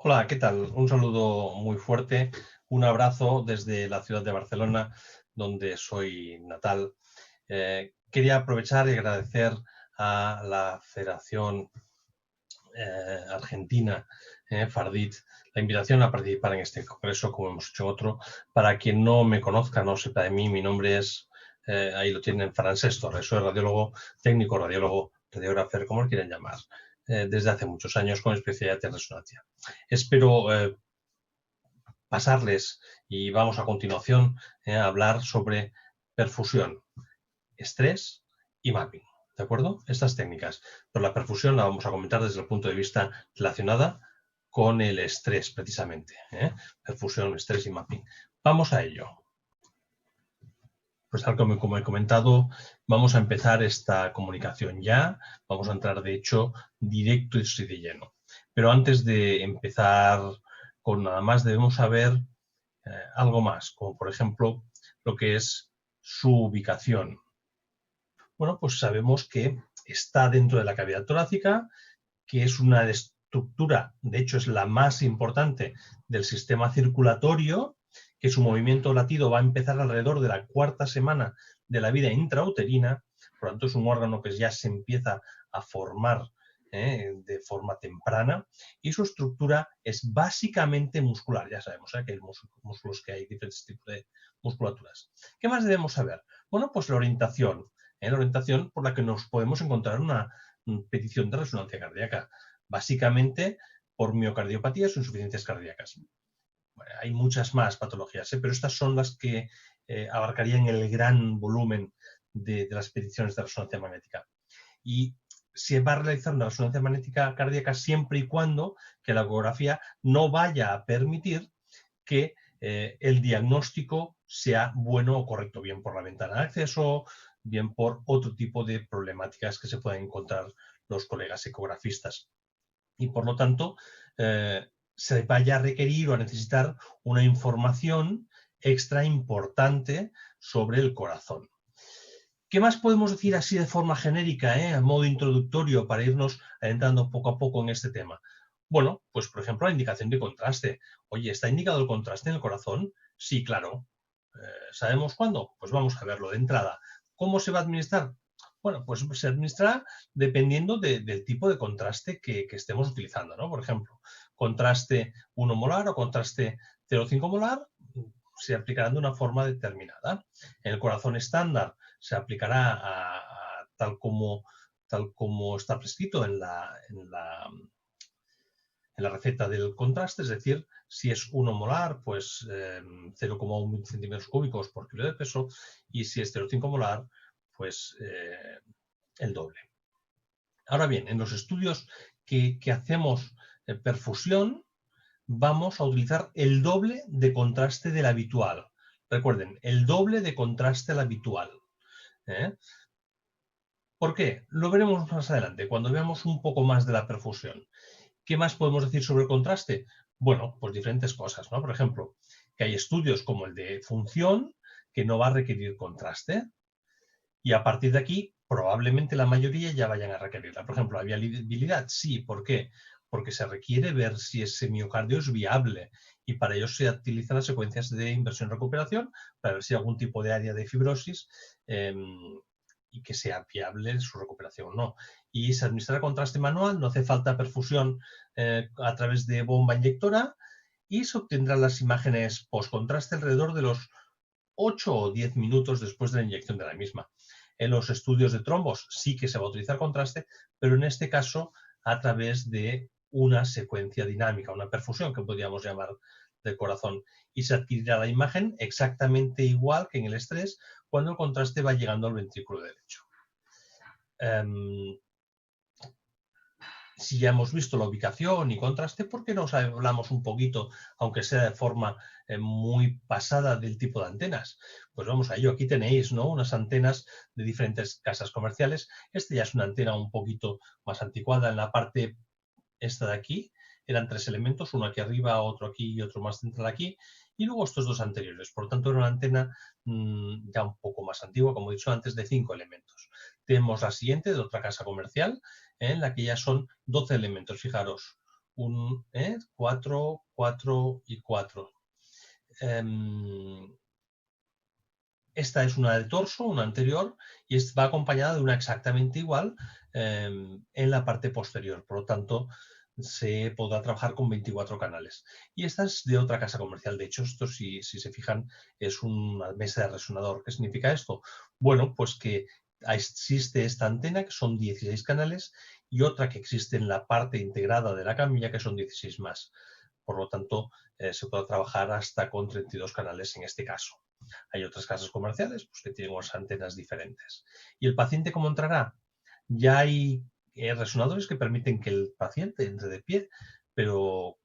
Hola, ¿qué tal? Un saludo muy fuerte, un abrazo desde la ciudad de Barcelona, donde soy natal. Quería aprovechar y agradecer a la Federación Argentina, Fardit, la invitación a participar en este congreso, como hemos hecho otro. Para quien no me conozca, no sepa de mí, mi nombre es, ahí lo tienen, Francesc Torres. Soy radiólogo, técnico radiólogo, radiógrafo, como lo quieran llamar, desde hace muchos años con especialidad en resonancia. Espero pasarles y vamos a continuación a hablar sobre perfusión, estrés y mapping. ¿De acuerdo? Estas técnicas. Pero la perfusión la vamos a comentar desde el punto de vista relacionada con el estrés, precisamente. Perfusión, estrés y mapping. Vamos a ello. Pues tal como he comentado, vamos a empezar esta comunicación ya. Vamos a entrar, de hecho, directo y de lleno. Pero antes de empezar con nada más, debemos saber algo más, como por ejemplo lo que es su ubicación. Bueno, pues sabemos que está dentro de la cavidad torácica, que es una estructura, de hecho es la más importante del sistema circulatorio, que su movimiento latido va a empezar alrededor de la cuarta semana de la vida intrauterina, por lo tanto es un órgano que ya se empieza a formar de forma temprana, y su estructura es básicamente muscular. Ya sabemos que hay músculos, que hay diferentes tipos de musculaturas. ¿Qué más debemos saber? Bueno, pues la orientación por la que nos podemos encontrar una petición de resonancia cardíaca, básicamente por miocardiopatías o insuficiencias cardíacas. Bueno, hay muchas más patologías, pero estas son las que abarcarían el gran volumen de las peticiones de resonancia magnética. Y se va a realizar una resonancia magnética cardíaca siempre y cuando que la ecografía no vaya a permitir que el diagnóstico sea bueno o correcto, bien por la ventana de acceso, bien por otro tipo de problemáticas que se puedan encontrar los colegas ecografistas. Y por lo tanto, se vaya a requerir o a necesitar una información extra importante sobre el corazón. ¿Qué más podemos decir así de forma genérica, a modo introductorio, para irnos adentrando poco a poco en este tema? Bueno, pues por ejemplo la indicación de contraste. Oye, ¿está indicado el contraste en el corazón? Sí, claro. ¿Sabemos cuándo? Pues vamos a verlo de entrada. ¿Cómo se va a administrar? Bueno, pues se administra dependiendo del tipo de contraste que estemos utilizando, ¿no? Por ejemplo, contraste 1 molar o contraste 0,5 molar se aplicarán de una forma determinada. En el corazón estándar se aplicará tal como está prescrito en la receta del contraste, es decir, si es 1 molar, pues 0,1 centímetros cúbicos por kilo de peso, y si es 0,5 molar, pues el doble. Ahora bien, en los estudios que hacemos perfusión, vamos a utilizar el doble de contraste del habitual. Recuerden, el doble de contraste del habitual. ¿Por qué? Lo veremos más adelante, cuando veamos un poco más de la perfusión. ¿Qué más podemos decir sobre el contraste? Bueno, pues diferentes cosas, ¿no? Por ejemplo, que hay estudios como el de función que no va a requerir contraste, y a partir de aquí probablemente la mayoría ya vayan a requerirla. Por ejemplo, la viabilidad, sí. ¿Por qué? Porque se requiere ver si ese miocardio es viable, y para ello se utilizan las secuencias de inversión-recuperación para ver si hay algún tipo de área de fibrosis y que sea viable su recuperación o no. Y se administra contraste manual, no hace falta perfusión a través de bomba inyectora, y se obtendrán las imágenes post-contraste alrededor de los 8 o 10 minutos después de la inyección de la misma. En los estudios de trombos sí que se va a utilizar contraste, pero en este caso a través de una secuencia dinámica, una perfusión que podríamos llamar del corazón, y se adquirirá la imagen exactamente igual que en el estrés cuando el contraste va llegando al ventrículo derecho. Si ya hemos visto la ubicación y contraste, ¿por qué no hablamos un poquito, aunque sea de forma muy pasada, del tipo de antenas? Pues vamos a ello. Aquí tenéis, ¿no?, unas antenas de diferentes casas comerciales. Esta ya es una antena un poquito más anticuada. En la parte esta de aquí eran 3 elementos, uno aquí arriba, otro aquí y otro más central aquí, y luego estos 2 anteriores. Por lo tanto, era una antena ya un poco más antigua, como he dicho antes, de 5 elementos. Tenemos la siguiente de otra casa comercial, en la que ya son 12 elementos. Fijaros, un 4, 4 y 4. Esta es una de torso, una anterior, y va acompañada de una exactamente igual en la parte posterior. Por lo tanto, se podrá trabajar con 24 canales. Y esta es de otra casa comercial. De hecho, esto, si se fijan, es una mesa de resonador. ¿Qué significa esto? Bueno, pues que existe esta antena, que son 16 canales, y otra que existe en la parte integrada de la camilla, que son 16 más. Por lo tanto, se puede trabajar hasta con 32 canales en este caso. Hay otras casas comerciales pues, que tienen unas antenas diferentes. ¿Y el paciente cómo entrará? Ya hay resonadores que permiten que el paciente entre de pie, pero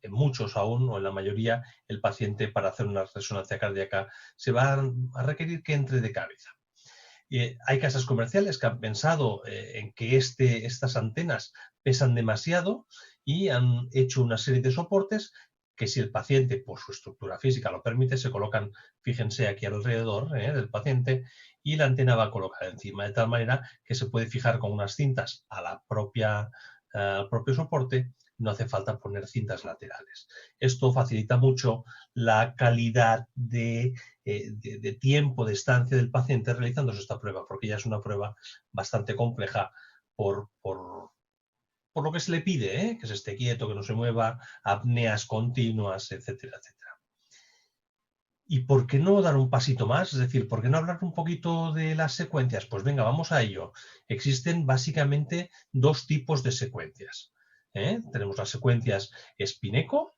en muchos aún, o en la mayoría, el paciente para hacer una resonancia cardíaca se va a requerir que entre de cabeza. Hay casas comerciales que han pensado en que estas antenas pesan demasiado y han hecho una serie de soportes que, si el paciente, por su estructura física, lo permite, se colocan, fíjense, aquí alrededor del paciente, y la antena va colocada encima, de tal manera que se puede fijar con unas cintas al propio soporte. No hace falta poner cintas laterales. Esto facilita mucho la calidad de tiempo de estancia del paciente realizándose esta prueba, porque ya es una prueba bastante compleja por lo que se le pide, que se esté quieto, que no se mueva, apneas continuas, etcétera, etcétera. ¿Y por qué no dar un pasito más? Es decir, ¿por qué no hablar un poquito de las secuencias? Pues venga, vamos a ello. Existen básicamente dos tipos de secuencias. Tenemos las secuencias Spineco,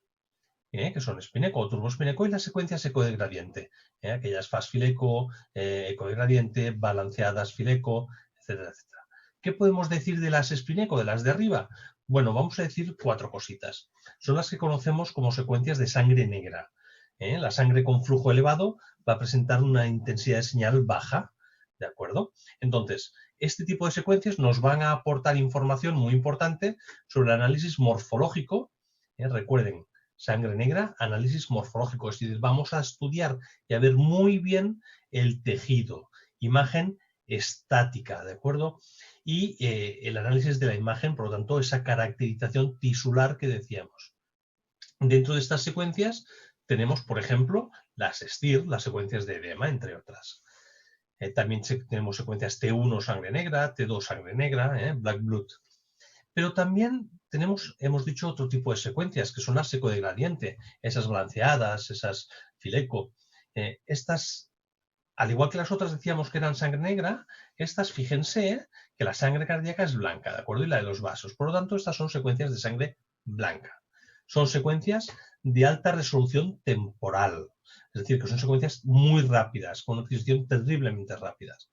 que son Spineco o turbospineco, y las secuencias eco de gradiente, aquellas fast fileco, eco de gradiente, balanceadas fileco, etcétera, etcétera. ¿Qué podemos decir de las Spineco, de las de arriba? Bueno, vamos a decir 4 cositas. Son las que conocemos como secuencias de sangre negra. La sangre con flujo elevado va a presentar una intensidad de señal baja, ¿de acuerdo? Entonces, este tipo de secuencias nos van a aportar información muy importante sobre el análisis morfológico. Recuerden, sangre negra, análisis morfológico, es decir, vamos a estudiar y a ver muy bien el tejido, imagen estática, ¿de acuerdo? Y el análisis de la imagen, por lo tanto, esa caracterización tisular que decíamos. Dentro de estas secuencias tenemos, por ejemplo, las STIR, las secuencias de edema, entre otras. También tenemos secuencias T1 sangre negra, T2 sangre negra, black blood. Pero también hemos dicho otro tipo de secuencias, que son las eco de gradiente, esas balanceadas, esas fileco. Estas, al igual que las otras decíamos que eran sangre negra, estas, fíjense, que la sangre cardíaca es blanca, ¿de acuerdo? Y la de los vasos. Por lo tanto, estas son secuencias de sangre blanca. Son secuencias de alta resolución temporal. Es decir, que son secuencias muy rápidas, con una adquisición terriblemente rápidas.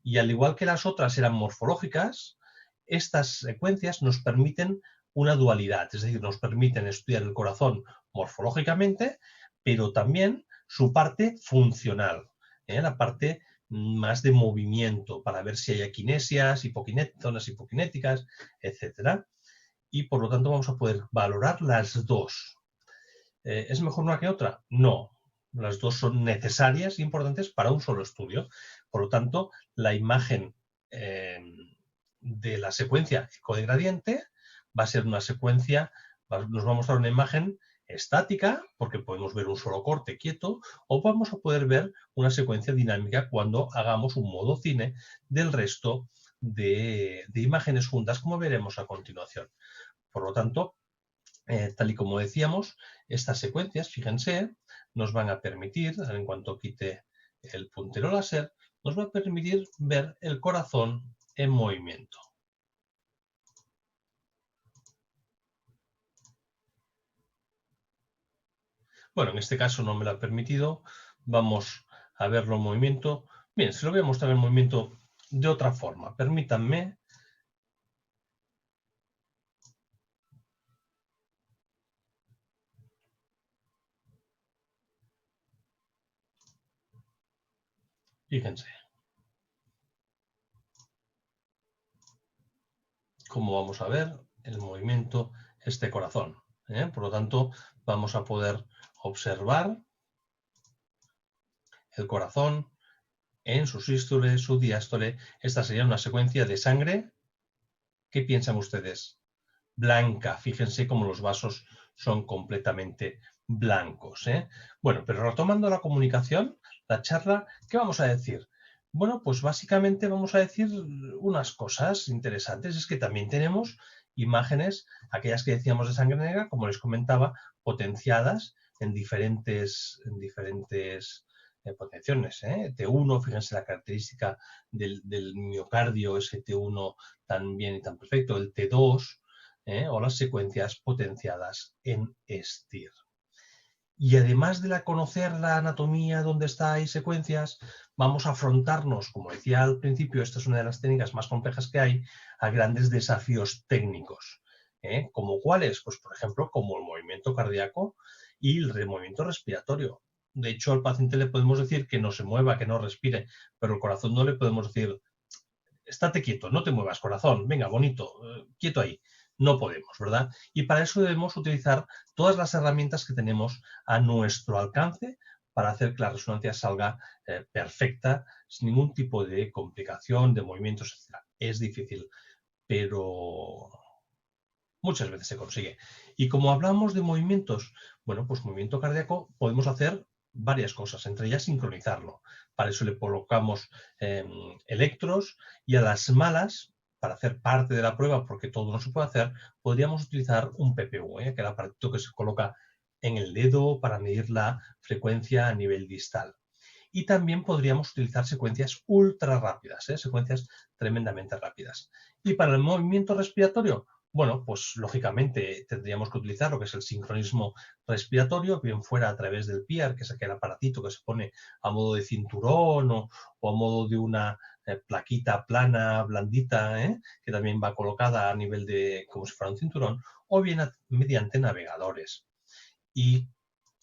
Y al igual que las otras eran morfológicas, estas secuencias nos permiten una dualidad, es decir, nos permiten estudiar el corazón morfológicamente, pero también su parte funcional, la parte más de movimiento, para ver si hay akinesias, zonas hipokinéticas, etc. Y por lo tanto vamos a poder valorar las dos. ¿Es mejor una que otra? No. Las dos son necesarias e importantes para un solo estudio. Por lo tanto, la imagen de la secuencia eco de gradiente va a ser una secuencia, nos va a mostrar una imagen estática, porque podemos ver un solo corte quieto, o vamos a poder ver una secuencia dinámica cuando hagamos un modo cine del resto de imágenes juntas, como veremos a continuación. Por lo tanto, tal y como decíamos, estas secuencias, fíjense, nos van a permitir, en cuanto quite el puntero láser, nos va a permitir ver el corazón en movimiento. Bueno, en este caso no me lo ha permitido. Vamos a verlo en movimiento. Bien, se lo voy a mostrar en movimiento de otra forma. Permítanme. Fíjense cómo vamos a ver el movimiento este corazón. Por lo tanto, vamos a poder observar el corazón en su sístole, su diástole. Esta sería una secuencia de sangre. ¿Qué piensan ustedes? blanca. Fíjense cómo los vasos son completamente blancos, ¿eh? Bueno, pero retomando la comunicación, la charla, ¿qué vamos a decir? Bueno, pues básicamente vamos a decir unas cosas interesantes. Es que también tenemos imágenes, aquellas que decíamos de sangre negra, como les comentaba, potenciadas en diferentes potenciaciones. T1, fíjense la característica del miocardio, ese T1 tan bien y tan perfecto, el T2, o las secuencias potenciadas en STIR. Y además de conocer la anatomía, dónde está hay secuencias, vamos a afrontarnos, como decía al principio, esta es una de las técnicas más complejas que hay, a grandes desafíos técnicos. ¿Como cuáles? Pues, por ejemplo, como el movimiento cardíaco y el movimiento respiratorio. De hecho, al paciente le podemos decir que no se mueva, que no respire, pero al corazón no le podemos decir, estate quieto, no te muevas, corazón, venga, bonito, quieto ahí. No podemos, ¿verdad? Y para eso debemos utilizar todas las herramientas que tenemos a nuestro alcance para hacer que la resonancia salga perfecta, sin ningún tipo de complicación, de movimientos, etc. Es difícil, pero muchas veces se consigue. Y como hablamos de movimientos, bueno, pues movimiento cardíaco podemos hacer varias cosas, entre ellas sincronizarlo. Para eso le colocamos electros y a las malas, para hacer parte de la prueba, porque todo no se puede hacer, podríamos utilizar un PPU, que es el aparatito que se coloca en el dedo para medir la frecuencia a nivel distal. Y también podríamos utilizar secuencias ultra rápidas, secuencias tremendamente rápidas. Y para el movimiento respiratorio, bueno, pues lógicamente tendríamos que utilizar lo que es el sincronismo respiratorio, bien fuera a través del PIAR, que es aquel aparatito que se pone a modo de cinturón o a modo de una plaquita plana, blandita, que también va colocada a nivel de, como si fuera un cinturón, o bien mediante navegadores. Y,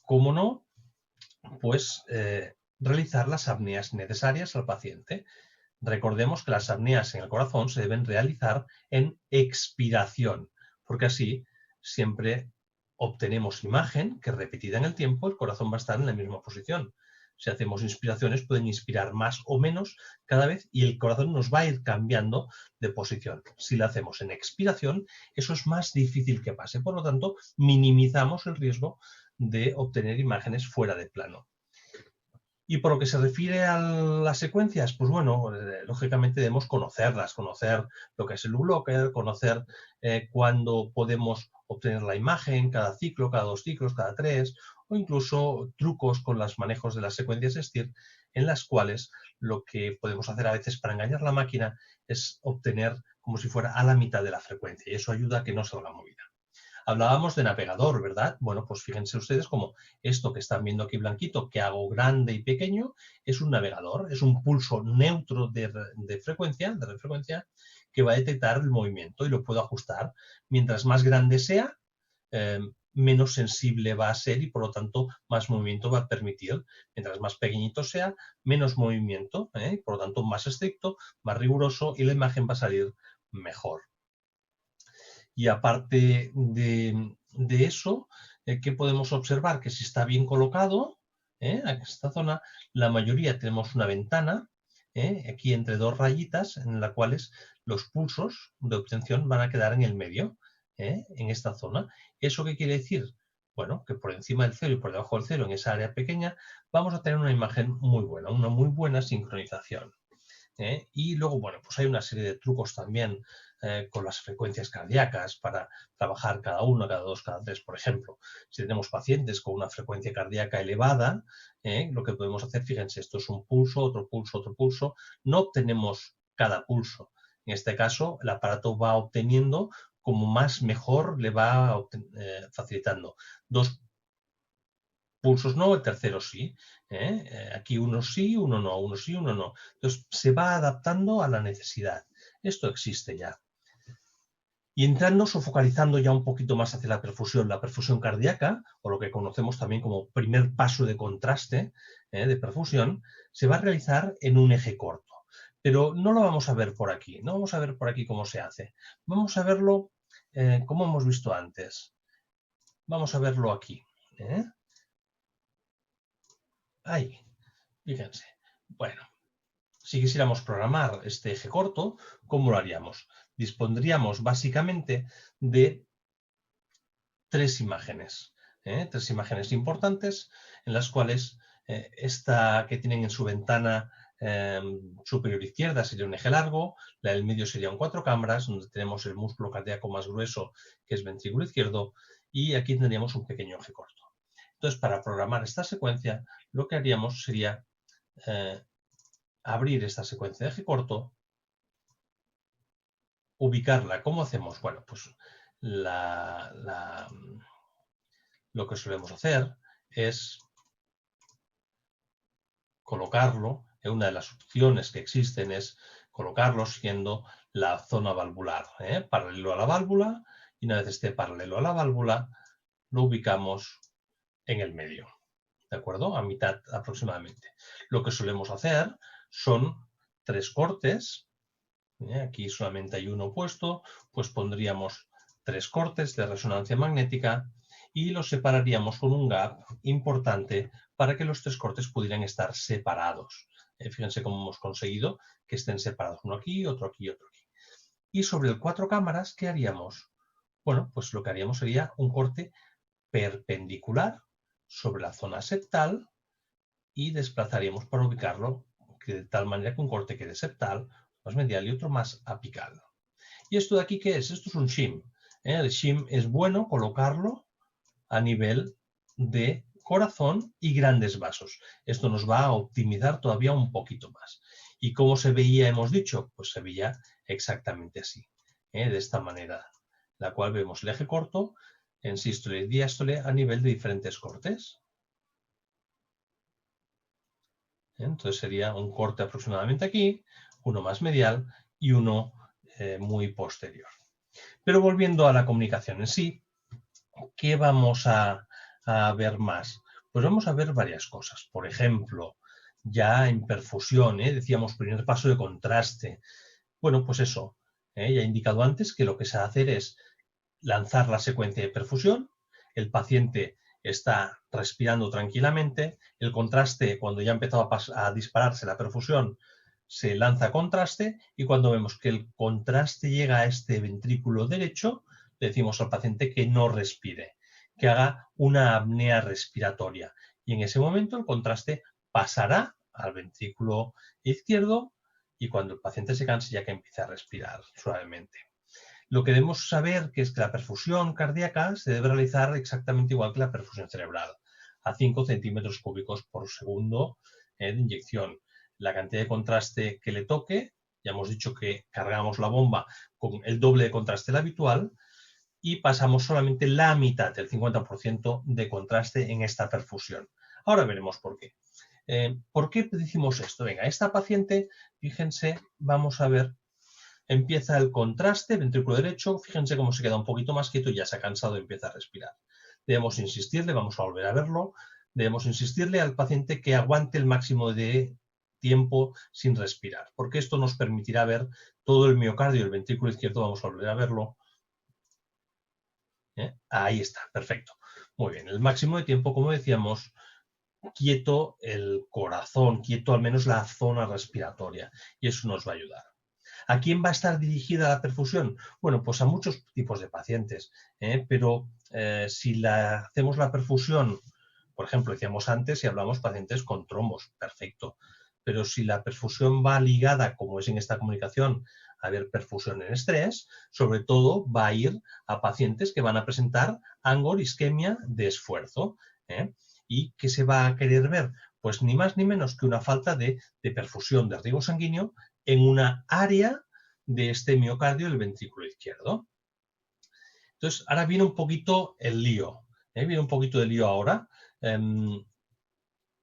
como no, pues realizar las apneas necesarias al paciente. Recordemos que las apneas en el corazón se deben realizar en expiración, porque así siempre obtenemos imagen que repetida en el tiempo el corazón va a estar en la misma posición. Si hacemos inspiraciones pueden inspirar más o menos cada vez y el corazón nos va a ir cambiando de posición. Si lo hacemos en expiración, eso es más difícil que pase. Por lo tanto, minimizamos el riesgo de obtener imágenes fuera de plano. Y por lo que se refiere a las secuencias, pues bueno, lógicamente debemos conocerlas, conocer lo que es el U-blocker, conocer cuándo podemos obtener la imagen, cada ciclo, cada 2 ciclos, cada 3, o incluso trucos con los manejos de las secuencias STIR, en las cuales lo que podemos hacer a veces para engañar la máquina es obtener como si fuera a la mitad de la frecuencia, y eso ayuda a que no salga movida. Hablábamos de navegador, ¿verdad? Bueno, pues fíjense ustedes como esto que están viendo aquí blanquito, que hago grande y pequeño, es un navegador, es un pulso neutro de frecuencia, que va a detectar el movimiento y lo puedo ajustar. Mientras más grande sea, menos sensible va a ser y por lo tanto más movimiento va a permitir. Mientras más pequeñito sea, menos movimiento, por lo tanto más estricto, más riguroso y la imagen va a salir mejor. Y aparte de eso, ¿qué podemos observar? Que si está bien colocado, en esta zona, la mayoría tenemos una ventana, aquí entre 2 rayitas, en las cuales los pulsos de obtención van a quedar en el medio, en esta zona. ¿Eso qué quiere decir? Bueno, que por encima del 0 y por debajo del 0, en esa área pequeña, vamos a tener una imagen muy buena, una muy buena sincronización. Y luego, bueno, pues hay una serie de trucos también con las frecuencias cardíacas para trabajar cada 1, cada 2, cada 3, por ejemplo. Si tenemos pacientes con una frecuencia cardíaca elevada, lo que podemos hacer, fíjense, esto es un pulso, otro pulso, otro pulso. No obtenemos cada pulso. En este caso, el aparato va obteniendo como más mejor le va facilitando. 2 pulsos no, el tercero sí. Aquí uno sí, uno no, uno sí, uno no. Entonces se va adaptando a la necesidad. Esto existe ya. Y entrándonos o focalizando ya un poquito más hacia la perfusión cardíaca, o lo que conocemos también como primer paso de contraste de perfusión, se va a realizar en un eje corto. Pero no lo vamos a ver por aquí, no vamos a ver por aquí cómo se hace. Vamos a verlo como hemos visto antes. Vamos a verlo aquí. Ahí, fíjense. Bueno, si quisiéramos programar este eje corto, ¿cómo lo haríamos? Dispondríamos básicamente de tres imágenes importantes en las cuales esta que tienen en su ventana superior izquierda sería un eje largo, la del medio sería un 4 cámaras, donde tenemos el músculo cardíaco más grueso, que es ventrículo izquierdo, y aquí tendríamos un pequeño eje corto. Entonces, para programar esta secuencia, lo que haríamos sería abrir esta secuencia de eje corto, ubicarla. ¿Cómo hacemos? Bueno, pues lo que solemos hacer es colocarlo. Una de las opciones que existen es colocarlo siguiendo la zona valvular, paralelo a la válvula, y una vez esté paralelo a la válvula, lo ubicamos en el medio, ¿de acuerdo? A mitad aproximadamente. Lo que solemos hacer son 3 cortes. Aquí solamente hay uno puesto, pues pondríamos 3 cortes de resonancia magnética y los separaríamos con un gap importante para que los 3 cortes pudieran estar separados. Fíjense cómo hemos conseguido que estén separados, uno aquí, otro aquí y otro aquí. Y sobre el 4 cámaras, ¿qué haríamos? Bueno, pues lo que haríamos sería un corte perpendicular sobre la zona septal y desplazaríamos para ubicarlo de tal manera que un corte quede septal, más medial y otro más apical. ¿Y esto de aquí qué es? Esto es un shim. El shim es bueno colocarlo a nivel de corazón y grandes vasos. Esto nos va a optimizar todavía un poquito más. ¿Y cómo se veía, hemos dicho? Pues se veía exactamente así, de esta manera, la cual vemos el eje corto en sístole y diástole a nivel de diferentes cortes. Entonces sería un corte aproximadamente aquí, uno más medial y uno muy posterior. Pero volviendo a la comunicación en sí, ¿qué vamos a ver más? Pues vamos a ver varias cosas. Por ejemplo, ya en perfusión, decíamos primer paso de contraste. Bueno, pues eso, ya he indicado antes que lo que se va a hacer es lanzar la secuencia de perfusión, el paciente está respirando tranquilamente, el contraste, cuando ya ha empezado a dispararse la perfusión, se lanza contraste y cuando vemos que el contraste llega a este ventrículo derecho, le decimos al paciente que no respire, que haga una apnea respiratoria. Y en ese momento el contraste pasará al ventrículo izquierdo y cuando el paciente se canse ya que empiece a respirar suavemente. Lo que debemos saber que es que la perfusión cardíaca se debe realizar exactamente igual que la perfusión cerebral, a 5 centímetros cúbicos por segundo de inyección. La cantidad de contraste que le toque, ya hemos dicho que cargamos la bomba con el doble de contraste del habitual y pasamos solamente la mitad, el 50% de contraste en esta perfusión. Ahora veremos por qué. ¿Por qué decimos esto? Venga, esta paciente, fíjense, vamos a ver. Empieza el contraste, ventrículo derecho, fíjense cómo se queda un poquito más quieto y ya se ha cansado y empieza a respirar. Debemos insistirle, vamos a volver a verlo, debemos insistirle al paciente que aguante el máximo de tiempo sin respirar, porque esto nos permitirá ver todo el miocardio, el ventrículo izquierdo, vamos a volver a verlo. Ahí está, perfecto. Muy bien, el máximo de tiempo, como decíamos, quieto el corazón, quieto al menos la zona respiratoria, y eso nos va a ayudar. ¿A quién va a estar dirigida la perfusión? Bueno, pues a muchos tipos de pacientes, pero si hacemos la perfusión, por ejemplo, decíamos antes, si hablamos pacientes con trombos, perfecto, pero si la perfusión va ligada, como es en esta comunicación, a ver perfusión en estrés, sobre todo va a ir a pacientes que van a presentar angorisquemia de esfuerzo. ¿Y qué se va a querer ver? Pues ni más ni menos que una falta de perfusión de riego sanguíneo en una área de este miocardio del ventrículo izquierdo. Entonces, ahora viene un poquito el lío. Viene un poquito de lío ahora.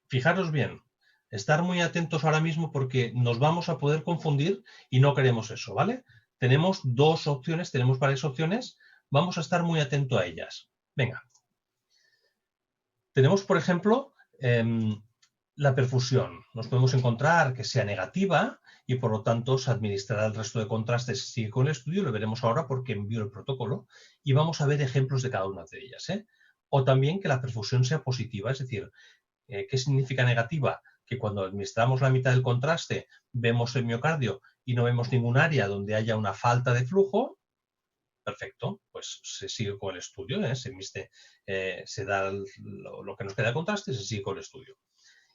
Fijaros bien, estar muy atentos ahora mismo porque nos vamos a poder confundir y no queremos eso, ¿vale? Tenemos dos opciones, tenemos varias opciones, vamos a estar muy atentos a ellas. Venga. Tenemos, por ejemplo, la perfusión. Nos podemos encontrar que sea negativa y por lo tanto se administrará el resto de contrastes si sigue con el estudio, lo veremos ahora porque envío el protocolo y vamos a ver ejemplos de cada una de ellas. O también que la perfusión sea positiva, es decir, ¿qué significa negativa? Que cuando administramos la mitad del contraste vemos el miocardio y no vemos ningún área donde haya una falta de flujo, perfecto, pues se sigue con el estudio, se da lo que nos queda de contraste y se sigue con el estudio.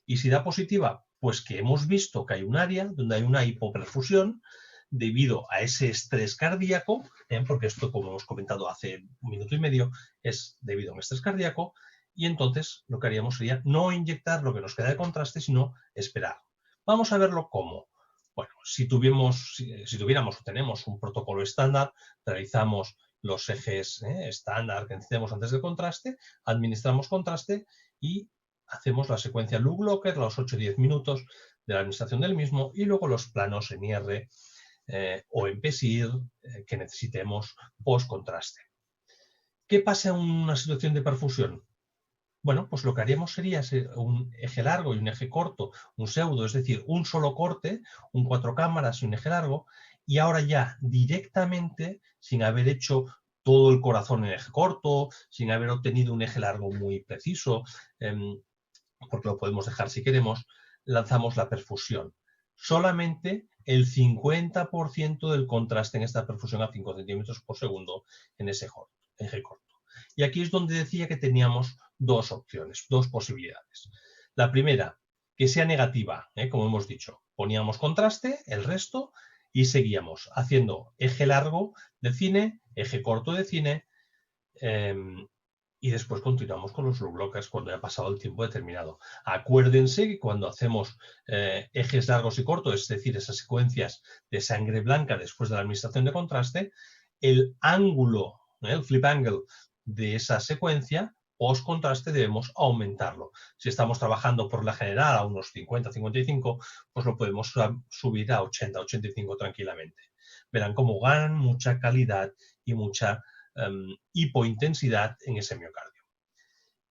Y si da positiva, pues que hemos visto que hay un área donde hay una hipoperfusión debido a ese estrés cardíaco, porque esto, como hemos comentado hace un minuto y medio, es debido a un estrés cardíaco, y entonces lo que haríamos sería no inyectar lo que nos queda de contraste, sino esperar. Vamos a verlo cómo. Bueno, si tuviéramos o tenemos un protocolo estándar, realizamos los ejes estándar que necesitamos antes del contraste, administramos contraste y hacemos la secuencia loop-locker, los 8 o 10 minutos de la administración del mismo, y luego los planos en IR o en PSIR que necesitemos post-contraste. ¿Qué pasa en una situación de perfusión? Bueno, pues lo que haríamos sería un eje largo y un eje corto, un pseudo, es decir, un solo corte, un 4 cámaras y un eje largo, y ahora ya directamente, sin haber hecho todo el corazón en eje corto, sin haber obtenido un eje largo muy preciso, porque lo podemos dejar si queremos, lanzamos la perfusión. Solamente el 50% del contraste en esta perfusión a 5 centímetros por segundo en ese eje corto. Y aquí es donde decía que teníamos dos opciones, dos posibilidades. La primera, que sea negativa, como hemos dicho. Poníamos contraste, el resto, y seguíamos haciendo eje largo de cine, eje corto de cine, y después continuamos con los loop-lockers cuando haya pasado el tiempo determinado. Acuérdense que cuando hacemos ejes largos y cortos, es decir, esas secuencias de sangre blanca después de la administración de contraste, el ángulo, el flip angle de esa secuencia post-contraste debemos aumentarlo. Si estamos trabajando por la general a unos 50-55, pues lo podemos subir a 80-85 tranquilamente. Verán cómo ganan mucha calidad y mucha hipointensidad en ese miocardio.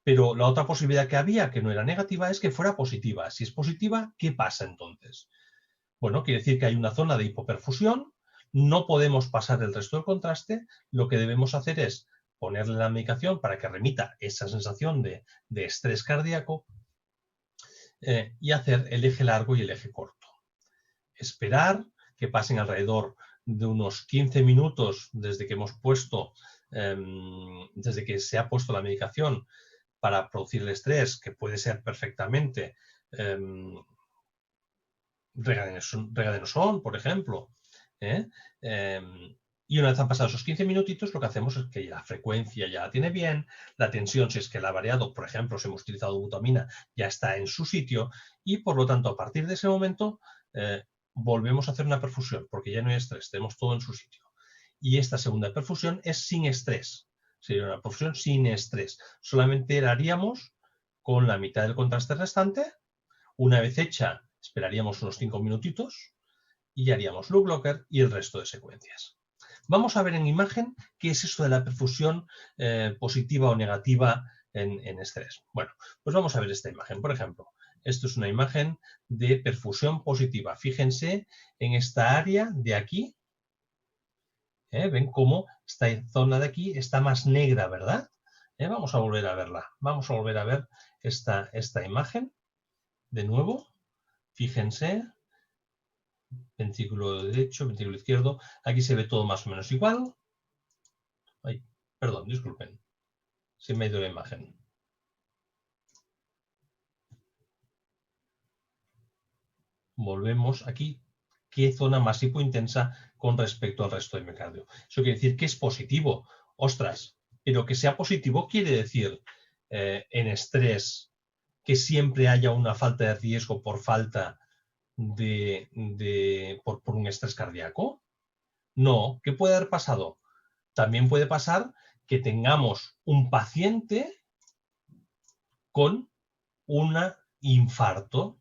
Pero la otra posibilidad que había, que no era negativa, es que fuera positiva. Si es positiva, ¿qué pasa entonces? Bueno, quiere decir que hay una zona de hipoperfusión, no podemos pasar el resto del contraste, lo que debemos hacer es ponerle la medicación para que remita esa sensación de estrés cardíaco y hacer el eje largo y el eje corto. Esperar que pasen alrededor de unos 15 minutos desde que hemos puesto, desde que se ha puesto la medicación para producir el estrés, que puede ser perfectamente regadenoson, por ejemplo. Y una vez han pasado esos 15 minutitos, lo que hacemos es que la frecuencia ya la tiene bien, la tensión, si es que la ha variado, por ejemplo, si hemos utilizado butamina, ya está en su sitio, y por lo tanto, a partir de ese momento, volvemos a hacer una perfusión, porque ya no hay estrés, tenemos todo en su sitio. Y esta segunda perfusión es sin estrés, sería una perfusión sin estrés. Solamente la haríamos con la mitad del contraste restante. Una vez hecha, esperaríamos unos 5 minutitos y haríamos loop-locker y el resto de secuencias. Vamos a ver en imagen qué es eso de la perfusión positiva o negativa en estrés. Bueno, pues vamos a ver esta imagen. Por ejemplo, esto es una imagen de perfusión positiva. Fíjense en esta área de aquí. ¿Ven cómo esta zona de aquí está más negra, verdad? Vamos a volver a verla. Vamos a volver a ver esta imagen. De nuevo, fíjense. Ventrículo derecho, ventrículo izquierdo. Aquí se ve todo más o menos igual. Ay, perdón, disculpen. Se me ha ido la imagen. Volvemos aquí. ¿Qué zona más hipointensa con respecto al resto del miocardio? Eso quiere decir que es positivo. Ostras, pero que sea positivo quiere decir en estrés que siempre haya una falta de riesgo por falta por un estrés cardíaco. No, ¿qué puede haber pasado? También puede pasar que tengamos un paciente con un infarto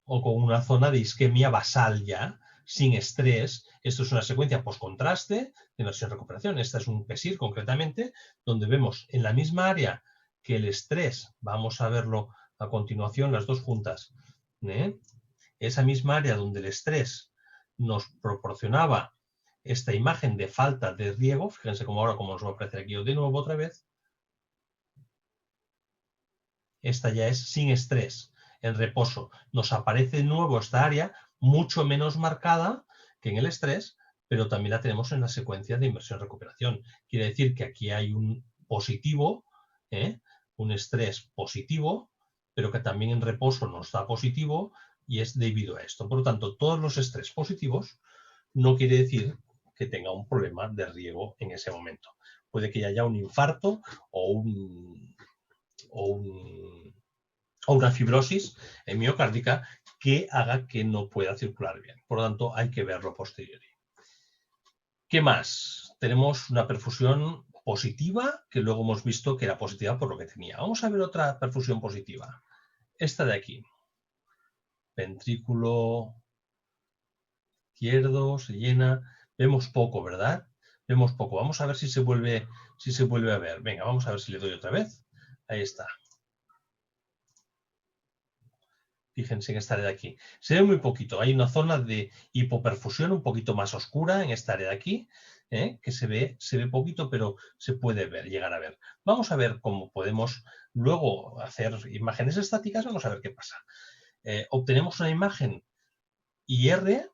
o con una zona de isquemia basal ya, sin estrés. Esto es una secuencia post-contraste de versión-recuperación. Esta es un PSIR concretamente, donde vemos en la misma área que el estrés, vamos a verlo a continuación las dos juntas, esa misma área donde el estrés nos proporcionaba esta imagen de falta de riego, fíjense cómo ahora como nos va a aparecer aquí de nuevo otra vez, esta ya es sin estrés, en reposo. Nos aparece de nuevo esta área mucho menos marcada que en el estrés, pero también la tenemos en la secuencia de inversión-recuperación. Quiere decir que aquí hay un positivo, un estrés positivo, pero que también en reposo no está positivo y es debido a esto. Por lo tanto, todos los estrés positivos no quiere decir que tenga un problema de riego en ese momento. Puede que haya un infarto o una fibrosis miocárdica que haga que no pueda circular bien. Por lo tanto, hay que verlo posteriori. ¿Qué más? Tenemos una perfusión positiva, que luego hemos visto que era positiva por lo que tenía. Vamos a ver otra perfusión positiva. Esta de aquí. Ventrículo izquierdo, se llena. Vemos poco, ¿verdad? Vemos poco. Vamos a ver si se vuelve a ver. Venga, vamos a ver si le doy otra vez. Ahí está. Fíjense en esta área de aquí. Se ve muy poquito. Hay una zona de hipoperfusión un poquito más oscura en esta área de aquí, que se ve poquito, pero se puede ver, llegar a ver. Vamos a ver cómo podemos luego hacer imágenes estáticas. Vamos a ver qué pasa. Obtenemos una imagen IR,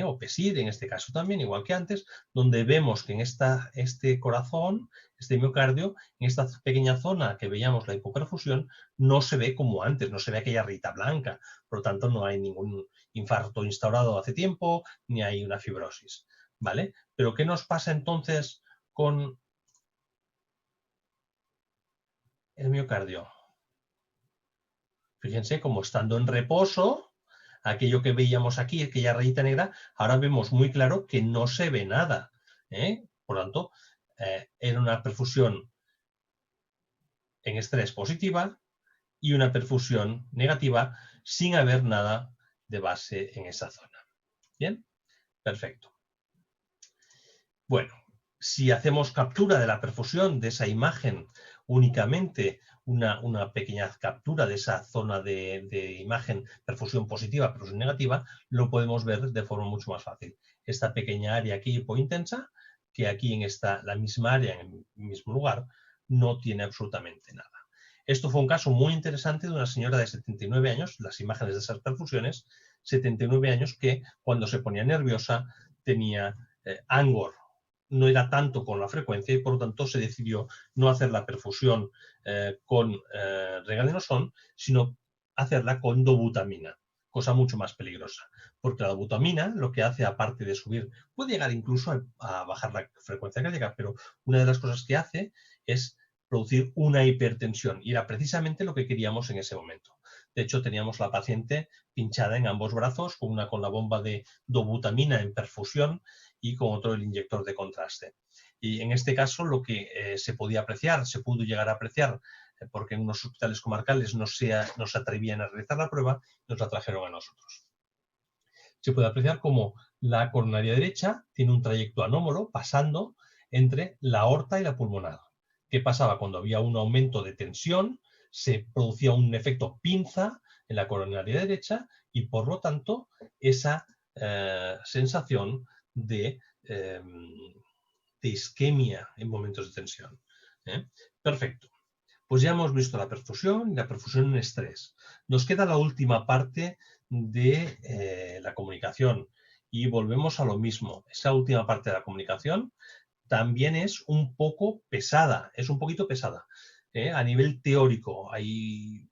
o PSIR en este caso también, igual que antes, donde vemos que en este corazón, este miocardio, en esta pequeña zona que veíamos la hipoperfusión, no se ve como antes, no se ve aquella rayita blanca, por lo tanto no hay ningún infarto instaurado hace tiempo, ni hay una fibrosis, ¿vale? Pero ¿qué nos pasa entonces con el miocardio? Fíjense, como estando en reposo, aquello que veíamos aquí, aquella rayita negra, ahora vemos muy claro que no se ve nada. Por lo tanto, era una perfusión en estrés positiva y una perfusión negativa sin haber nada de base en esa zona. ¿Bien? Perfecto. Bueno, si hacemos captura de la perfusión de esa imagen únicamente, una pequeña captura de esa zona de imagen, perfusión positiva, perfusión negativa, lo podemos ver de forma mucho más fácil. Esta pequeña área aquí hipointensa, que aquí en la misma área, en el mismo lugar, no tiene absolutamente nada. Esto fue un caso muy interesante de una señora de 79 años, las imágenes de esas perfusiones, 79 años, que cuando se ponía nerviosa tenía angor. No era tanto con la frecuencia y por lo tanto se decidió no hacer la perfusión con regadenoson, sino hacerla con dobutamina, cosa mucho más peligrosa. Porque la dobutamina lo que hace, aparte de subir, puede llegar incluso a bajar la frecuencia cardíaca, pero una de las cosas que hace es producir una hipertensión y era precisamente lo que queríamos en ese momento. De hecho, teníamos la paciente pinchada en ambos brazos, con una con la bomba de dobutamina en perfusión y con otro el inyector de contraste. Y en este caso lo que se podía apreciar, se pudo llegar a apreciar, porque en unos hospitales comarcales no se atrevían a realizar la prueba, nos la trajeron a nosotros. Se puede apreciar como la coronaria derecha tiene un trayecto anómalo pasando entre la aorta y la pulmonar. ¿Qué pasaba? Cuando había un aumento de tensión, se producía un efecto pinza en la coronaria derecha y, por lo tanto, esa sensación de isquemia en momentos de tensión. Perfecto. Pues ya hemos visto la perfusión y la perfusión en estrés. Nos queda la última parte de la comunicación y volvemos a lo mismo. Esa última parte de la comunicación también es un poco pesada, es un poquito pesada a nivel teórico.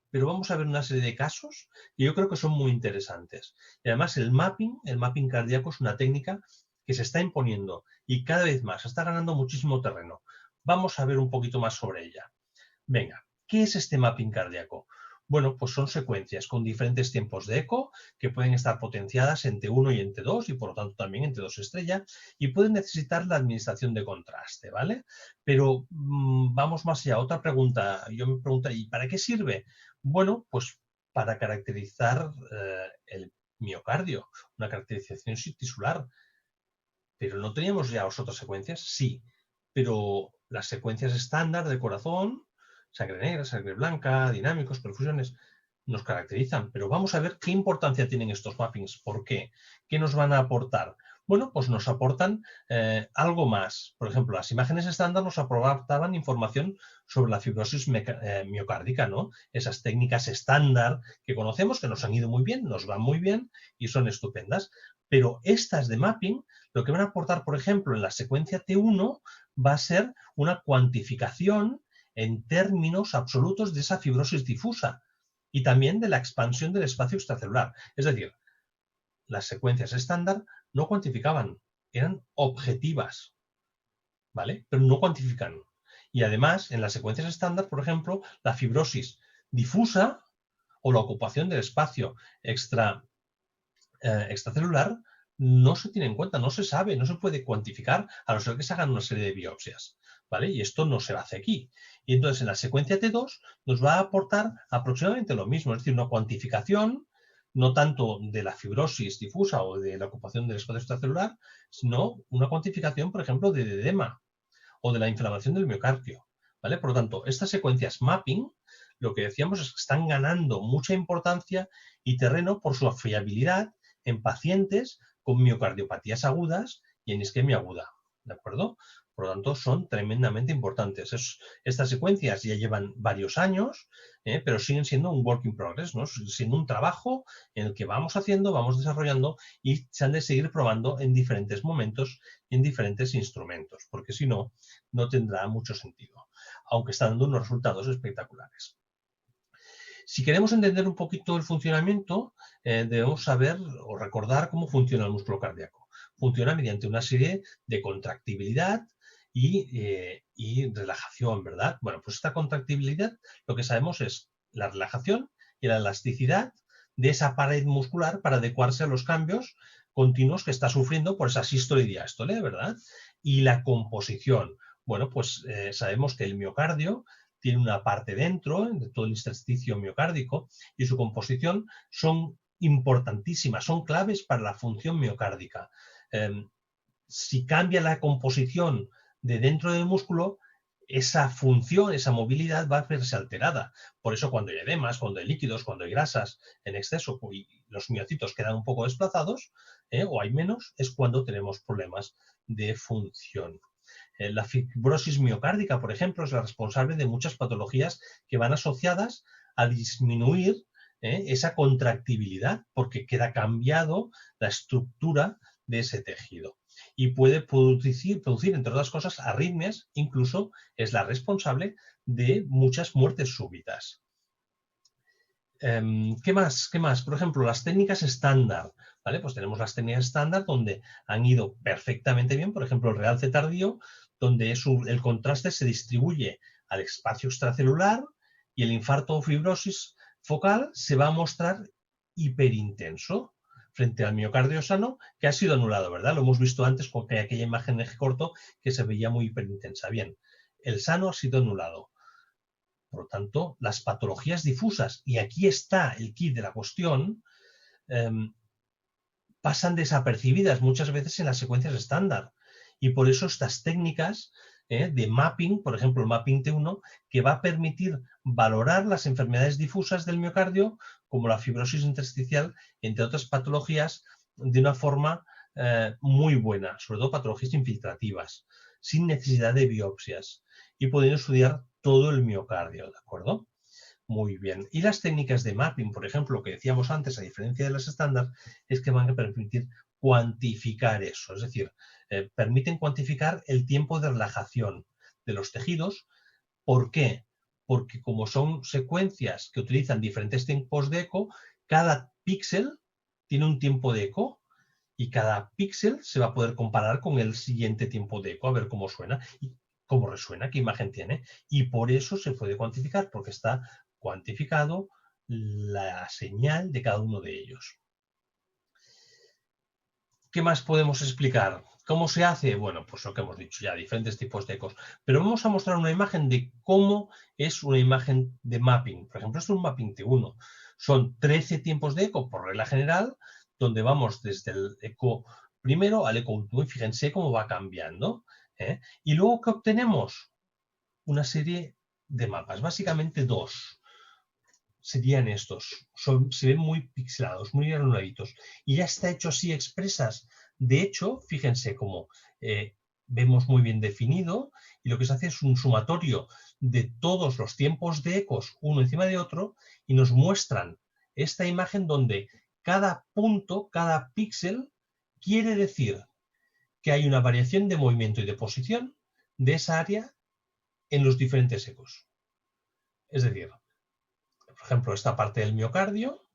Pero vamos a ver una serie de casos que yo creo que son muy interesantes. Y además el mapping cardíaco es una técnica que se está imponiendo y cada vez más está ganando muchísimo terreno. Vamos a ver un poquito más sobre ella. Venga, ¿qué es este mapping cardíaco? Bueno, pues son secuencias con diferentes tiempos de eco que pueden estar potenciadas en T1 y en T2 y por lo tanto también en T2 estrella y pueden necesitar la administración de contraste, ¿vale? Pero vamos más allá. Otra pregunta, yo me pregunto, ¿y para qué sirve? Bueno, pues para caracterizar el miocardio, una caracterización tisular. ¿Pero no teníamos ya otras secuencias? Sí, pero las secuencias estándar de corazón, sangre negra, sangre blanca, dinámicos, perfusiones, nos caracterizan. Pero vamos a ver qué importancia tienen estos mappings. ¿Por qué? ¿Qué nos van a aportar? Bueno, pues nos aportan algo más. Por ejemplo, las imágenes estándar nos aportaban información sobre la fibrosis miocárdica, ¿no? Esas técnicas estándar que conocemos, que nos han ido muy bien, nos van muy bien y son estupendas. Pero estas de mapping, lo que van a aportar, por ejemplo, en la secuencia T1, va a ser una cuantificación en términos absolutos de esa fibrosis difusa y también de la expansión del espacio extracelular. Es decir, las secuencias estándar no cuantificaban, eran objetivas, ¿vale? Pero no cuantifican. Y además, en las secuencias estándar, por ejemplo, la fibrosis difusa o la ocupación del espacio extracelular no se tiene en cuenta, no se sabe, no se puede cuantificar a no ser que se hagan una serie de biopsias, ¿vale? Y esto no se hace aquí. Y entonces en la secuencia T2 nos va a aportar aproximadamente lo mismo, es decir, una cuantificación no tanto de la fibrosis difusa o de la ocupación del espacio extracelular, sino una cuantificación, por ejemplo, de edema o de la inflamación del miocardio, ¿vale? Por lo tanto, estas secuencias mapping, lo que decíamos es que están ganando mucha importancia y terreno por su fiabilidad en pacientes con miocardiopatías agudas y en isquemia aguda, ¿de acuerdo? Por lo tanto, son tremendamente importantes. Estas secuencias ya llevan varios años, pero siguen siendo un work in progress, ¿no? Siendo un trabajo en el que vamos haciendo, vamos desarrollando y se han de seguir probando en diferentes momentos y en diferentes instrumentos, porque si no, no tendrá mucho sentido, aunque está dando unos resultados espectaculares. Si queremos entender un poquito el funcionamiento, debemos saber o recordar cómo funciona el músculo cardíaco. Funciona mediante una serie de contractibilidad y relajación, ¿verdad? Bueno, pues esta contractibilidad, lo que sabemos es la relajación y la elasticidad de esa pared muscular para adecuarse a los cambios continuos que está sufriendo por esa sístole y diástole, ¿verdad? Y la composición. Bueno, pues sabemos que el miocardio tiene una parte dentro, de todo el intersticio miocárdico, y su composición son importantísimas, son claves para la función miocárdica. Si cambia la composición de dentro del músculo, esa función, esa movilidad va a verse alterada. Por eso cuando hay edemas, cuando hay líquidos, cuando hay grasas en exceso y los miocitos quedan un poco desplazados, o hay menos, es cuando tenemos problemas de función. La fibrosis miocárdica, por ejemplo, es la responsable de muchas patologías que van asociadas a disminuir esa contractibilidad, porque queda cambiado la estructura de ese tejido. Y puede producir, entre otras cosas, arritmias, incluso es la responsable de muchas muertes súbitas. ¿Qué más? ¿Qué más? Por ejemplo, las técnicas estándar, ¿vale? Pues tenemos las técnicas estándar donde han ido perfectamente bien, por ejemplo, el realce tardío, donde el contraste se distribuye al espacio extracelular y el infarto o fibrosis focal se va a mostrar hiperintenso frente al miocardio sano, que ha sido anulado, ¿verdad? Lo hemos visto antes con aquella imagen de eje corto que se veía muy hiperintensa. Bien, el sano ha sido anulado. Por lo tanto, las patologías difusas, y aquí está el quid de la cuestión, pasan desapercibidas muchas veces en las secuencias estándar. Y por eso estas técnicas de mapping, por ejemplo el mapping T1, que va a permitir valorar las enfermedades difusas del miocardio, como la fibrosis intersticial, entre otras patologías, de una forma muy buena, sobre todo patologías infiltrativas, sin necesidad de biopsias, y pudiendo estudiar todo el miocardio, ¿de acuerdo? Muy bien. Y las técnicas de mapping, por ejemplo, lo que decíamos antes, a diferencia de las estándar, es que van a permitir cuantificar eso. Es decir, permiten cuantificar el tiempo de relajación de los tejidos. ¿Por qué? Porque como son secuencias que utilizan diferentes tiempos de eco, cada píxel tiene un tiempo de eco y cada píxel se va a poder comparar con el siguiente tiempo de eco, a ver cómo suena y cómo resuena, qué imagen tiene. Y por eso se puede cuantificar, porque está cuantificado la señal de cada uno de ellos. ¿Qué más podemos explicar? ¿Cómo se hace? Bueno, pues lo que hemos dicho ya, diferentes tipos de ecos. Pero vamos a mostrar una imagen de cómo es una imagen de mapping. Por ejemplo, esto es un mapping T1. Son 13 tiempos de eco por regla general, donde vamos desde el eco primero al eco último. Y fíjense cómo va cambiando. Y luego, ¿qué obtenemos? Una serie de mapas, básicamente dos. Serían estos. Se ven muy pixelados, muy granuladitos. Y ya está hecho así expresas. De hecho, fíjense cómo vemos muy bien definido y lo que se hace es un sumatorio de todos los tiempos de ecos uno encima de otro y nos muestran esta imagen donde cada punto, cada píxel quiere decir que hay una variación de movimiento y de posición de esa área en los diferentes ecos. Es decir, por ejemplo, esta parte del miocardio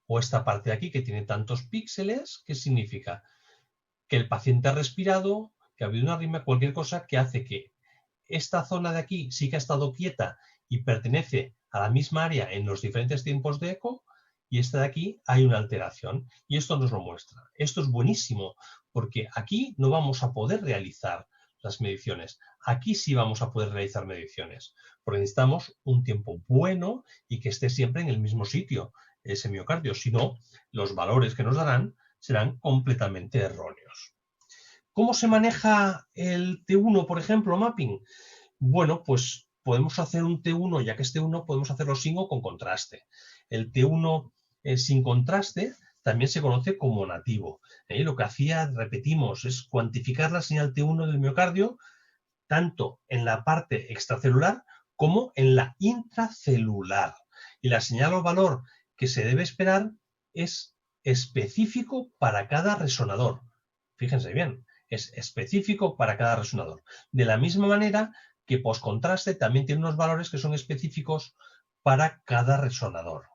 o esta parte de aquí que tiene tantos píxeles, ¿qué significa? Que el paciente ha respirado, que ha habido una arritmia, cualquier cosa que hace que esta zona de aquí sí que ha estado quieta y pertenece a la misma área en los diferentes tiempos de eco, y esta de aquí hay una alteración, y esto nos lo muestra. Esto es buenísimo, porque aquí no vamos a poder realizar las mediciones. Aquí sí vamos a poder realizar mediciones, porque necesitamos un tiempo bueno y que esté siempre en el mismo sitio, ese miocardio. Si no, los valores que nos darán serán completamente erróneos. ¿Cómo se maneja el T1, por ejemplo, mapping? Bueno, pues podemos hacer un T1, ya que es T1, podemos hacerlo sin o con contraste. El T1 sin contraste también se conoce como nativo. Lo que hacía, repetimos, es cuantificar la señal T1 del miocardio tanto en la parte extracelular como en la intracelular. Y la señal o valor que se debe esperar es específico para cada resonador. Fíjense bien, es específico para cada resonador. De la misma manera que postcontraste también tiene unos valores que son específicos para cada resonador.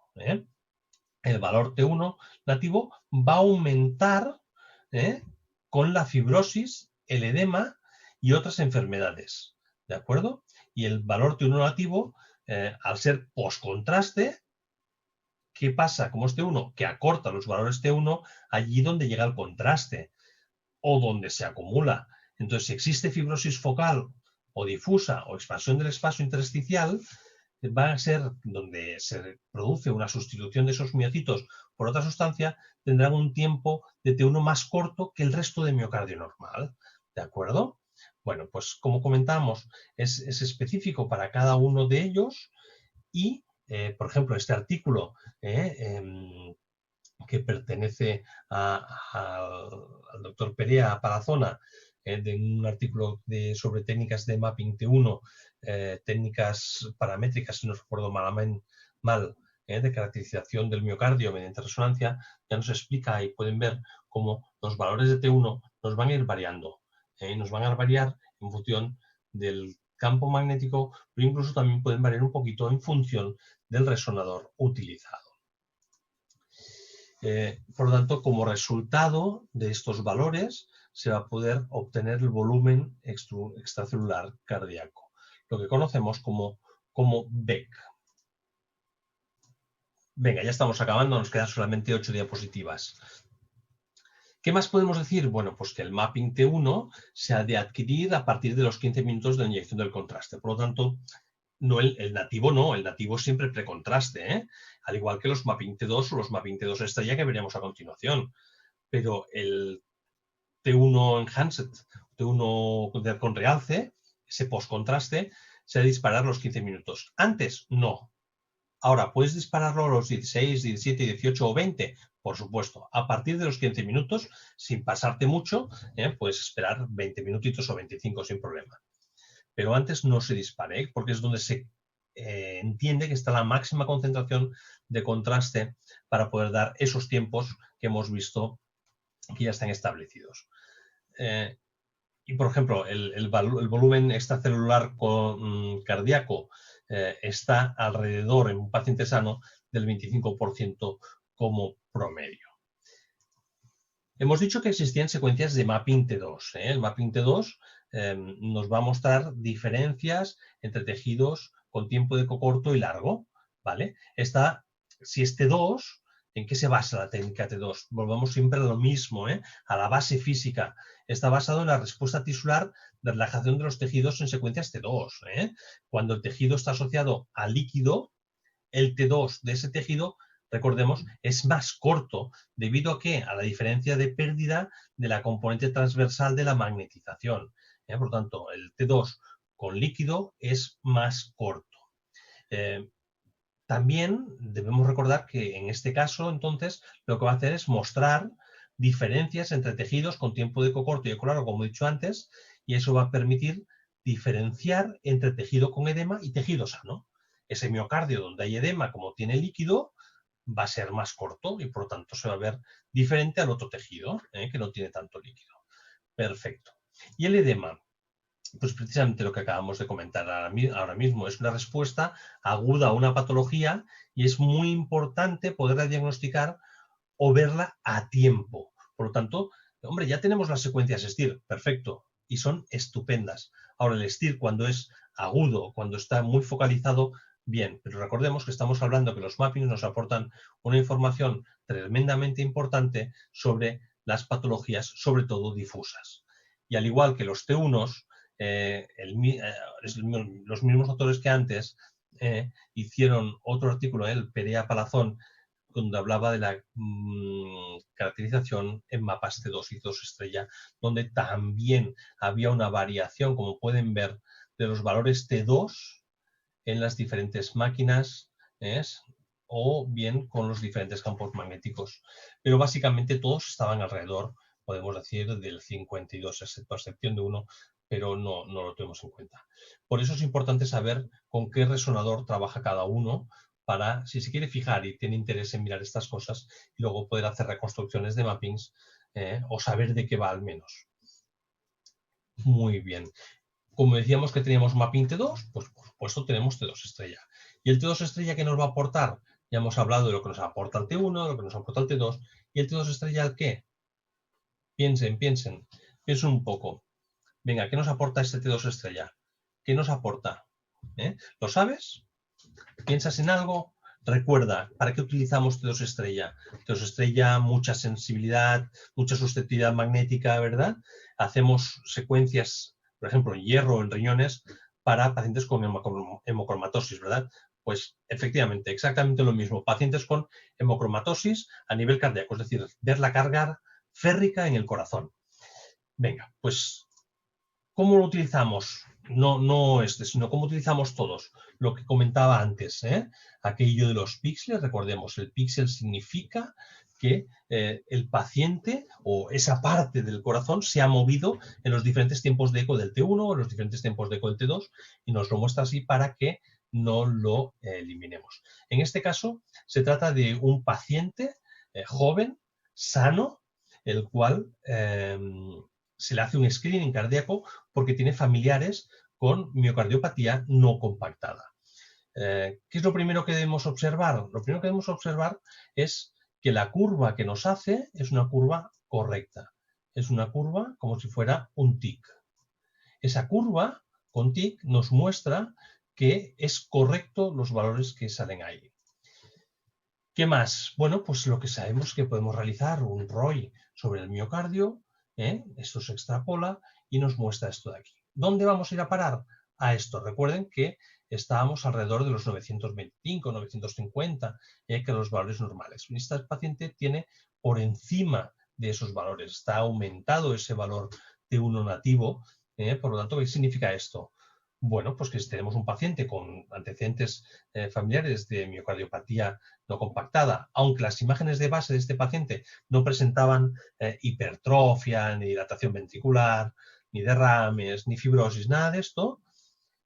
El valor T1 nativo va a aumentar con la fibrosis, el edema y otras enfermedades. ¿De acuerdo? Y el valor T1 nativo, al ser postcontraste, ¿qué pasa? Como es T1, que acorta los valores T1 allí donde llega el contraste o donde se acumula. Entonces, si existe fibrosis focal o difusa o expansión del espacio intersticial, va a ser donde se produce una sustitución de esos miocitos por otra sustancia, tendrán un tiempo de T1 más corto que el resto de miocardio normal. ¿De acuerdo? Bueno, pues como comentamos, es específico para cada uno de ellos y, por ejemplo, este artículo que pertenece al doctor Perea Palazona, de un artículo sobre técnicas de mapping T1, técnicas paramétricas, si no recuerdo mal, de caracterización del miocardio mediante resonancia, ya nos explica y pueden ver cómo los valores de T1 nos van a ir variando. Nos van a variar en función del campo magnético, pero incluso también pueden variar un poquito en función del resonador utilizado. Por lo tanto, como resultado de estos valores, se va a poder obtener el volumen extracelular cardíaco, lo que conocemos como BEC. Venga, ya estamos acabando, nos quedan solamente 8 diapositivas. ¿Qué más podemos decir? Bueno, pues que el mapping T1 se ha de adquirir a partir de los 15 minutos de la inyección del contraste. Por lo tanto, no, el nativo es siempre precontraste, al igual que los mapping T2 o los mapping T2 estrella que veremos a continuación. Pero el T1 enhanced, T1 con realce, ese postcontraste, se ha de disparar los 15 minutos. Antes, no. Ahora, ¿puedes dispararlo a los 16, 17, 18 o 20? Por supuesto. A partir de los 15 minutos, sin pasarte mucho, puedes esperar 20 minutitos o 25 sin problema. Pero antes no se dispare, porque es donde se entiende que está la máxima concentración de contraste para poder dar esos tiempos que hemos visto que ya están establecidos. Y, por ejemplo, el volumen extracelular cardíaco está alrededor, en un paciente sano, del 25% como promedio. Hemos dicho que existían secuencias de mapping T2. El mapping T2 nos va a mostrar diferencias entre tejidos con tiempo de eco corto y largo, ¿vale? Si es T2, ¿en qué se basa la técnica T2? Volvamos siempre a lo mismo, a la base física. Está basado en la respuesta tisular de relajación de los tejidos en secuencias T2. Cuando el tejido está asociado a líquido, el T2 de ese tejido, recordemos, es más corto, debido a la diferencia de pérdida de la componente transversal de la magnetización. Por lo tanto, el T2 con líquido es más corto. También debemos recordar que en este caso, entonces, lo que va a hacer es mostrar diferencias entre tejidos con tiempo de eco corto y eco largo, como he dicho antes, y eso va a permitir diferenciar entre tejido con edema y tejido sano. Ese miocardio donde hay edema, como tiene líquido, va a ser más corto y por lo tanto se va a ver diferente al otro tejido, que no tiene tanto líquido. Perfecto. Y el edema, pues precisamente lo que acabamos de comentar ahora mismo, es una respuesta aguda a una patología y es muy importante poderla diagnosticar o verla a tiempo. Por lo tanto, hombre, ya tenemos las secuencias STIR, perfecto, y son estupendas. Ahora, el STIR cuando es agudo, cuando está muy focalizado, bien, pero recordemos que estamos hablando que los mappings nos aportan una información tremendamente importante sobre las patologías, sobre todo difusas. Y al igual que los T1s, los mismos autores que antes hicieron otro artículo, el Perea Palazón, donde hablaba de la caracterización en mapas T2 y T2 estrella, donde también había una variación, como pueden ver, de los valores T2 en las diferentes máquinas, o bien con los diferentes campos magnéticos. Pero básicamente todos estaban alrededor, podemos decir, del 52, excepto a excepción de uno, pero no lo tenemos en cuenta. Por eso es importante saber con qué resonador trabaja cada uno, para, si se quiere fijar y tiene interés en mirar estas cosas, y luego poder hacer reconstrucciones de mappings, o saber de qué va al menos. Muy bien. Como decíamos que teníamos mapping T2, pues por supuesto tenemos T2 estrella. ¿Y el T2 estrella qué nos va a aportar? Ya hemos hablado de lo que nos aporta el T1, de lo que nos aporta el T2. ¿Y el T2 estrella el qué? Piensen un poco. Venga, ¿qué nos aporta este T2 estrella? ¿Qué nos aporta? ¿Lo sabes? ¿Piensas en algo? Recuerda, ¿para qué utilizamos T2 estrella? T2 estrella, mucha sensibilidad, mucha susceptibilidad magnética, ¿verdad? Hacemos secuencias, por ejemplo, en hierro o en riñones, para pacientes con hemocromatosis, ¿verdad? Pues efectivamente, exactamente lo mismo. Pacientes con hemocromatosis a nivel cardíaco, es decir, ver la carga férrica en el corazón. Venga, pues, ¿cómo lo utilizamos? No sino cómo utilizamos todos. Lo que comentaba antes, aquello de los píxeles, recordemos, el píxel significa que el paciente o esa parte del corazón se ha movido en los diferentes tiempos de eco del T1 o en los diferentes tiempos de eco del T2 y nos lo muestra así para que no lo eliminemos. En este caso, se trata de un paciente joven, sano, el cual se le hace un screening cardíaco porque tiene familiares con miocardiopatía no compactada. ¿Qué es lo primero que debemos observar? Lo primero que debemos observar es que la curva que nos hace es una curva correcta. Es una curva como si fuera un tic. Esa curva con tic nos muestra que es correcto los valores que salen ahí. ¿Qué más? Bueno, pues lo que sabemos es que podemos realizar un ROI sobre el miocardio, esto se extrapola y nos muestra esto de aquí. ¿Dónde vamos a ir a parar? A esto. Recuerden que estábamos alrededor de los 925, 950, que eran los valores normales. Este paciente tiene por encima de esos valores, está aumentado ese valor T1 nativo, por lo tanto, ¿qué significa esto? Bueno, pues que si tenemos un paciente con antecedentes familiares de miocardiopatía no compactada, aunque las imágenes de base de este paciente no presentaban hipertrofia, ni dilatación ventricular, ni derrames, ni fibrosis, nada de esto,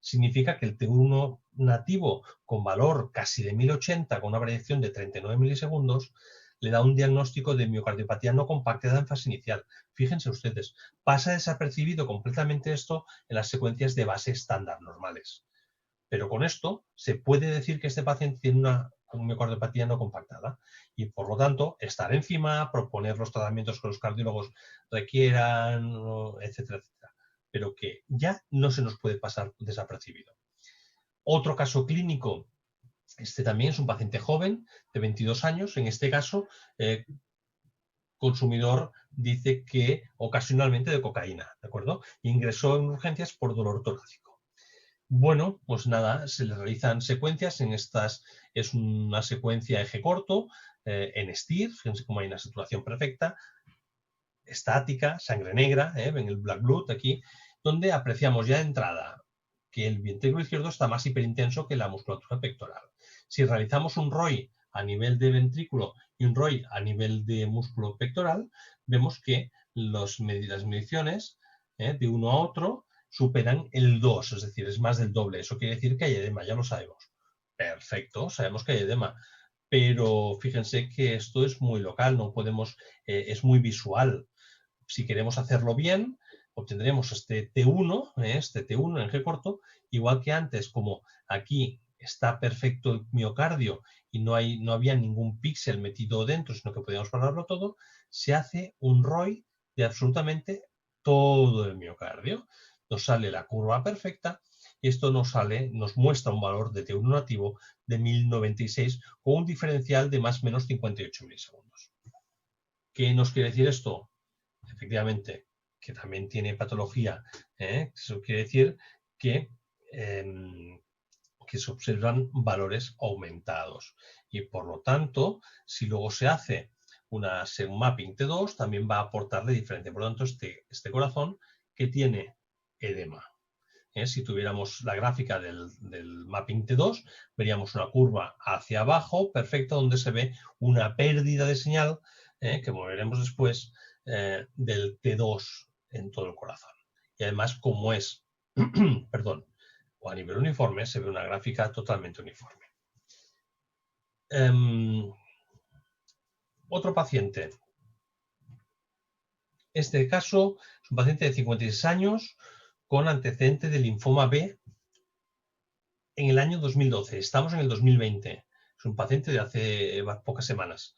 significa que el T1 nativo con valor casi de 1080, con una variación de 39 milisegundos, le da un diagnóstico de miocardiopatía no compactada en fase inicial. Fíjense ustedes, pasa desapercibido completamente esto en las secuencias de base estándar normales. Pero con esto se puede decir que este paciente tiene una miocardiopatía no compactada y por lo tanto estar encima, proponer los tratamientos que los cardiólogos requieran, etcétera, etcétera. Pero que ya no se nos puede pasar desapercibido. Otro caso clínico, este también es un paciente joven de 22 años, en este caso consumidor dice que ocasionalmente de cocaína, ¿de acuerdo? Ingresó en urgencias por dolor torácico. Bueno, pues nada, se le realizan secuencias, en estas es una secuencia eje corto, en STIR, fíjense cómo hay una saturación perfecta, estática, sangre negra, ven el black blood aquí, donde apreciamos ya de entrada que el ventrículo izquierdo está más hiperintenso que la musculatura pectoral. Si realizamos un ROI a nivel de ventrículo y un ROI a nivel de músculo pectoral, vemos que las mediciones de uno a otro superan el 2, es decir, es más del doble. Eso quiere decir que hay edema, ya lo sabemos. Perfecto, sabemos que hay edema. pero fíjense que esto es muy local, no podemos, es muy visual. Si queremos hacerlo bien, obtendremos este T1 en G corto, igual que antes, como aquí está perfecto el miocardio y no había ningún píxel metido dentro, sino que podíamos pararlo todo, se hace un ROI de absolutamente todo el miocardio. Nos sale la curva perfecta y esto nos muestra un valor de T1 nativo de 1096 con un diferencial de más o menos 58 milisegundos. ¿Qué nos quiere decir esto? Efectivamente, que también tiene patología. Eso quiere decir que se observan valores aumentados. Y por lo tanto, si luego se hace un mapping T2, también va a aportarle diferencia. Por lo tanto, este corazón que tiene edema. Si tuviéramos la gráfica del mapping T2, veríamos una curva hacia abajo, perfecta, donde se ve una pérdida de señal, que veremos después, del T2 en todo el corazón. Y además, como es, perdón, o a nivel uniforme, se ve una gráfica totalmente uniforme. Otro paciente. Este caso es un paciente de 56 años con antecedente de linfoma B en el año 2012. Estamos en el 2020. Es un paciente de hace pocas semanas.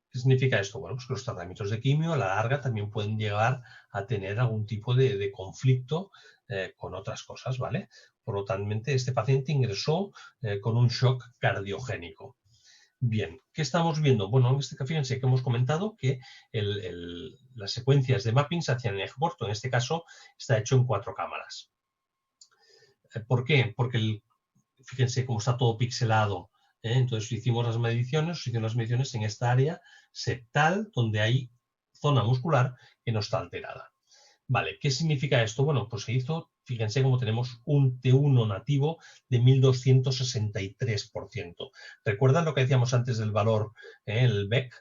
¿Qué significa esto? Bueno, pues que los tratamientos de quimio a la larga también pueden llegar a tener algún tipo de conflicto con otras cosas, ¿vale? Por lo tanto, este paciente ingresó con un shock cardiogénico. Bien, ¿qué estamos viendo? Bueno, en este caso, fíjense que hemos comentado que las secuencias de mapping se hacían en eje corto. En este caso está hecho en 4 cámaras. ¿Por qué? Porque fíjense cómo está todo pixelado. Entonces hicimos las mediciones en esta área septal, donde hay zona muscular que no está alterada. Vale, ¿qué significa esto? Bueno, pues se hizo, fíjense cómo tenemos un T1 nativo de 1263%. ¿Recuerdan lo que decíamos antes del valor, el BEC,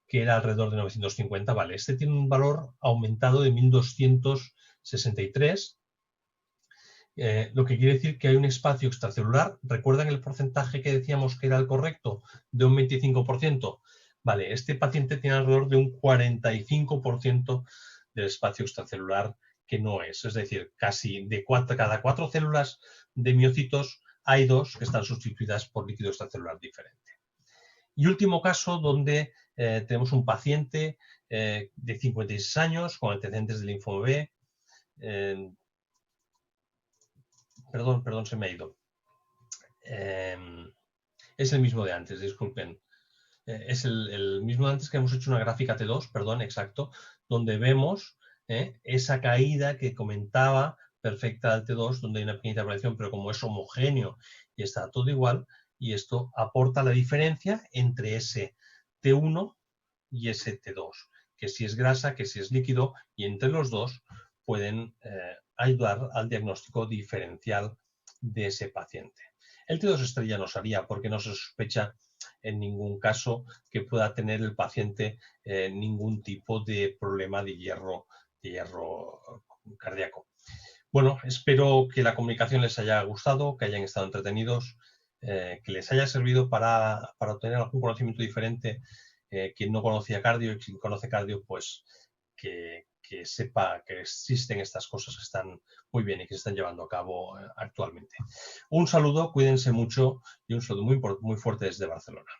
que era alrededor de 950? Vale, este tiene un valor aumentado de 1263, lo que quiere decir que hay un espacio extracelular. ¿Recuerdan el porcentaje que decíamos que era el correcto? De un 25%. Vale, este paciente tiene alrededor de un 45% del espacio extracelular que no es. Es decir, casi de cada 4 células de miocitos hay 2 que están sustituidas por líquido extracelular diferente. Y último caso donde tenemos un paciente de 56 años con antecedentes de linfoma B. Perdón, se me ha ido. Es el mismo de antes, disculpen. Es el mismo de antes, que hemos hecho una gráfica T2, perdón, exacto, donde vemos esa caída que comentaba perfecta del T2, donde hay una pequeña variación, pero como es homogéneo y está todo igual, y esto aporta la diferencia entre ese T1 y ese T2, que si es grasa, que si es líquido, y entre los dos pueden ayudar al diagnóstico diferencial de ese paciente. El T2 estrella no salía porque no se sospecha en ningún caso que pueda tener el paciente ningún tipo de problema de hierro cardíaco. Bueno, espero que la comunicación les haya gustado, que hayan estado entretenidos, que les haya servido para obtener algún conocimiento diferente. Quien no conocía cardio y quien conoce cardio, pues que sepa que existen estas cosas que están muy bien y que se están llevando a cabo actualmente. Un saludo, cuídense mucho y un saludo muy fuerte desde Barcelona.